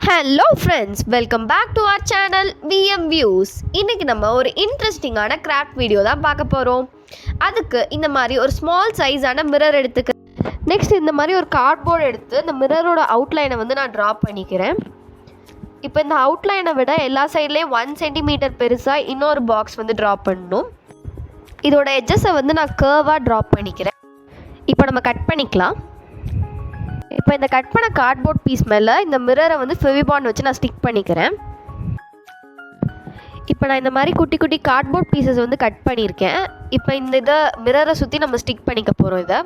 Hello friends, welcome back to our channel VM Views. இன்றைக்கி நம்ம ஒரு இன்ட்ரெஸ்டிங்கான கிராஃப்ட் வீடியோ தான் பார்க்க போகிறோம். அதுக்கு இந்த மாதிரி ஒரு ஸ்மால் சைஸான மிரர் எடுத்துக்கிறேன். நெக்ஸ்ட் இந்த மாதிரி ஒரு கார்ட்போர்டு எடுத்து இந்த மிரரோட அவுட்லைனை வந்து நான் ட்ரா பண்ணிக்கிறேன். இப்போ இந்த அவுட்லைனை விட எல்லா சைட்லேயும் 1 சென்டிமீட்டர் பெருசாக இன்னொரு பாக்ஸ் வந்து ட்ரா பண்ணணும். இதோட எட்ஜஸை வந்து நான் கர்வாக ட்ரா பண்ணிக்கிறேன். இப்போ நம்ம கட் பண்ணிக்கலாம். இப்போ இந்த கட் பண்ண கார்ட்போர்ட் பீஸ் மேலே இந்த மிரரை வந்து ஃபெவிபாண்ட் வச்சு நான் ஸ்டிக் பண்ணிக்கிறேன். இப்போ நான் இந்த மாதிரி குட்டி குட்டி கார்ட்போர்ட் பீசஸ் வந்து கட் பண்ணியிருக்கேன். இப்போ இதை மிரரை சுற்றி நம்ம ஸ்டிக் பண்ணிக்க போகிறோம். இதை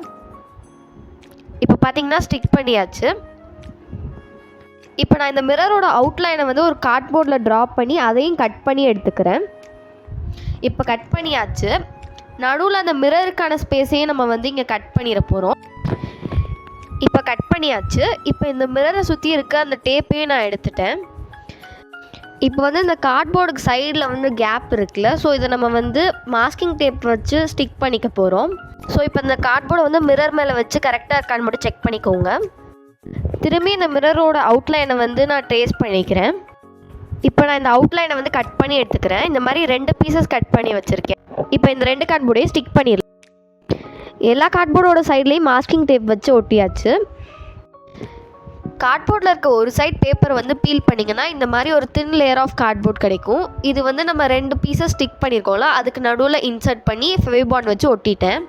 இப்போ பார்த்தீங்கன்னா ஸ்டிக் பண்ணியாச்சு. இப்போ நான் இந்த மிரரோட அவுட்லைனை வந்து ஒரு கார்ட்போர்டில் ட்ரா பண்ணி அதையும் கட் பண்ணி எடுத்துக்கிறேன். இப்போ கட் பண்ணியாச்சு. நடுவில் அந்த மிரருக்கான ஸ்பேஸையும் நம்ம வந்து இங்கே கட் பண்ணிட போகிறோம். இப்போ கட் பண்ணியாச்சு. இப்போ இந்த மிரரை சுற்றி இருக்க அந்த டேப்பையும் நான் எடுத்துட்டேன். இப்போ வந்து இந்த கார்ட்போர்டுக்கு சைடில் வந்து கேப் இருக்குல்ல, ஸோ இதை நம்ம வந்து மாஸ்கிங் டேப் வச்சு ஸ்டிக் பண்ணிக்க போகிறோம். ஸோ இப்போ இந்த கார்ட்போர்டை வந்து மிரர் மேலே வச்சு கரெக்டாக இருக்கான்னு மட்டும் செக் பண்ணிக்கோங்க. திரும்பி இந்த மிரரோட அவுட்லைனை வந்து நான் ட்ரேஸ் பண்ணிக்கிறேன். இப்போ நான் இந்த அவுட்லைனை வந்து கட் பண்ணி எடுத்துக்கிறேன். இந்த மாதிரி 2 பீசஸ் கட் பண்ணி வச்சுருக்கேன். இப்போ இந்த 2 கார்ட்போர்டையும் ஸ்டிக் பண்ணிடலாம். எல்லா கார்ட்போர்டோட சைட்லேயும் மாஸ்கிங் டேப் வச்சு ஒட்டியாச்சு. கார்ட்போர்டில் இருக்க ஒரு சைட் பேப்பர் வந்து பீல் பண்ணிங்கன்னா இந்த மாதிரி ஒரு தின் லேயர் ஆஃப் கார்ட்போர்ட் கிடைக்கும். இது வந்து நம்ம 2 பீஸஸ் ஸ்டிக் பண்ணியிருக்கோம்ல, அதுக்கு நடுவில் இன்சர்ட் பண்ணி ஃபெவிபாண்ட் வச்சு ஒட்டிட்டேன்.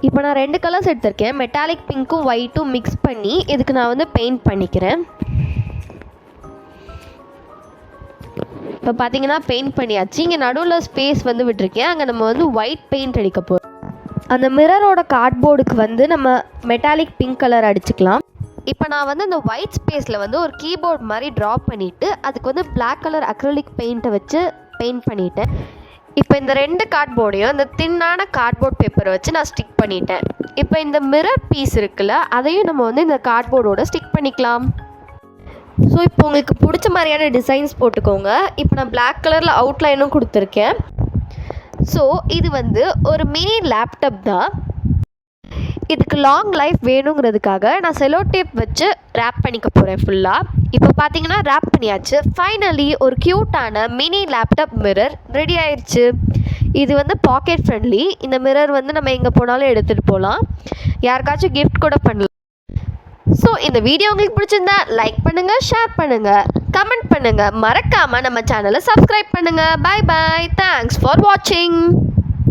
இப்போ நான் 2 கலர்ஸ் எடுத்திருக்கேன். மெட்டாலிக் பிங்க்கும் ஒயிட்டும் மிக்ஸ் பண்ணி இதுக்கு நான் வந்து பெயிண்ட் பண்ணிக்கிறேன். இப்போ பார்த்தீங்கன்னா பெயிண்ட் பண்ணியாச்சு. இங்கே நடுவில் ஸ்பேஸ் வந்து விட்டுருக்கேன். அங்கே நம்ம வந்து ஒயிட் பெயிண்ட் அடிக்க போகிறோம். அந்த மிரரோட கார்ட்போர்டுக்கு வந்து நம்ம மெட்டாலிக் பிங்க் கலர் அடிச்சுக்கலாம். இப்போ நான் வந்து அந்த ஒயிட் ஸ்பேஸில் வந்து ஒரு கீபோர்ட் மாதிரி ட்ரா பண்ணிவிட்டு அதுக்கு வந்து பிளாக் கலர் அக்ரிலிக் பெயிண்ட்டை வச்சு பெயிண்ட் பண்ணிட்டேன். இப்போ இந்த 2 கார்ட்போர்டையும் இந்த தின்னான கார்ட்போர்ட் பேப்பரை வச்சு நான் ஸ்டிக் பண்ணிட்டேன். இப்போ இந்த மிரர் பீஸ் இருக்குல்ல, அதையும் நம்ம வந்து இந்த கார்ட்போர்டோட ஸ்டிக் பண்ணிக்கலாம். ஸோ இப்போ உங்களுக்கு பிடிச்ச மாதிரியான டிசைன்ஸ் போட்டுக்கோங்க. இப்போ நான் பிளாக் கலரில் அவுட்லைனும் கொடுத்துருக்கேன். ஸோ இது வந்து ஒரு மினி லேப்டாப் தான். இதுக்கு லாங் லைஃப் வேணுங்கிறதுக்காக நான் செலோ டேப் வச்சு ரேப் பண்ணிக்க போகிறேன் ஃபுல்லாக. இப்போ பார்த்தீங்கன்னா ரேப் பண்ணியாச்சு. ஃபைனலி ஒரு க்யூட்டான மினி லேப்டாப் மிரர் ரெடி ஆயிடுச்சு. இது வந்து பாக்கெட் ஃப்ரெண்ட்லி. இந்த மிரர் வந்து நம்ம எங்கே போனாலும் எடுத்துகிட்டு போகலாம். யாருக்காச்சும் கிஃப்ட் கூட பண்ணலாம். ஸோ இந்த வீடியோ உங்களுக்கு பிடிச்சிருந்தா லைக் பண்ணுங்கள், ஷேர் பண்ணுங்கள், கமெண்ட் பண்ணுங்கள். மறக்காமல் நம்ம சேனலை சப்ஸ்கிரைப் பண்ணுங்கள். Bye bye. தேங்க்ஸ் ஃபார் வாட்சிங்.